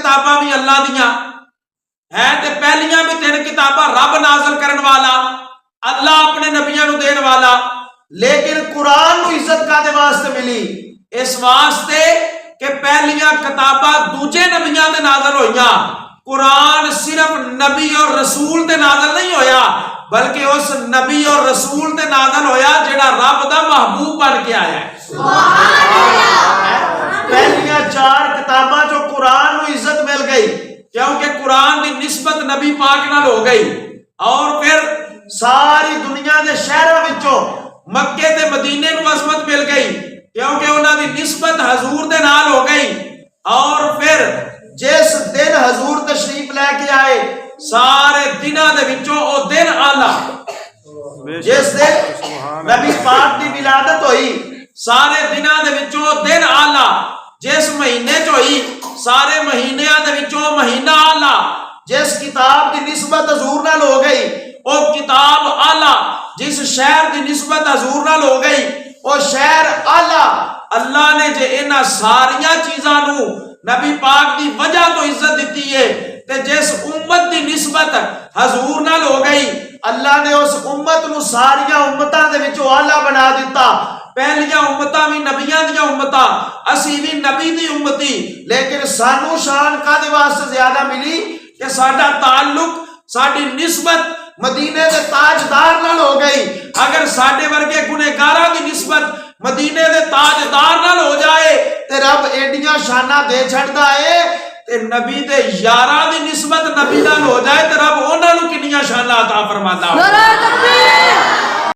किताबां भी अल्लाह दियां है ते पहलियां भी 3 किताबां रब नाज़िल करन वाला, अल्लाह अपने नबियां नूं देण वाला। लेकिन कुरान नूं इज्जत कादे वास्ते मिली? इस वास्ते कि पहलियां किताबां दूजे नबियां ते नाज़िल होईयां। कुरान सिर्फ नबी और रसूल ते नाज़िल नहीं होया, बल्कि उस नबी और रसूल ते नाज़िल होया जेड़ा रब दा महबूब बन के आया है। पहलियां 4 किताबां जो कुरान नूं इज्जत मिल गई क्योंकि कुरान की निस्बत नबी पाक नाल हो गई। और फिर सारी दुनिया के शहरों विचों मक्के ते मदीने नूं अज़मत मिल गई क्योंकि उन्हां दी निस्बत हजूर दे नाल हो गई। और फिर जिस दिन हजूर तशरीफ लैके आए सारे दिनां दे विचों ओ दिन आला, जिस दिन नबी पाक की विलादत हुई सारे दिनां दे विचों दिन आला, जिस महीने च हुई सारे महीनों दे विचों महीना आला, जिस किताब की निस्बत हजूर नाल हो गई वो किताब आला, जिस शहर की निस्बत हजूर नाल हो गई वो शहर आला। अल्लाह ने जे इन्हां सारियां चीज़ां नूं नबी पाक की वजह तो इज्जत दी है ते जिस उम्मत की निस्बत हजूर नाल हो गई अल्लाह ने उस उम्मत नूं सारियां उम्मतां दे विचों आला बना दिता। पहलियां उम्मतां भी नबियां दियां उम्मतां, असी भी नबी दी उम्मती, लेकिन सानू शान कादे वास्ते ज्यादा मिली कि साडा ताल्लुक साडी निस्बत मदीने दे ताजदार नाल हो गई। अगर साडे वर्गे गुनहगारां दी निस्बत मदीने दे ताजदार नाल हो जाए ते रब एडियां शाना दे छड़दा है, ते नबी दे यारां दी निस्बत नबी नाल हो जाए ते रब उन्हां नूं किन्नियां शाना अता फरमांदा।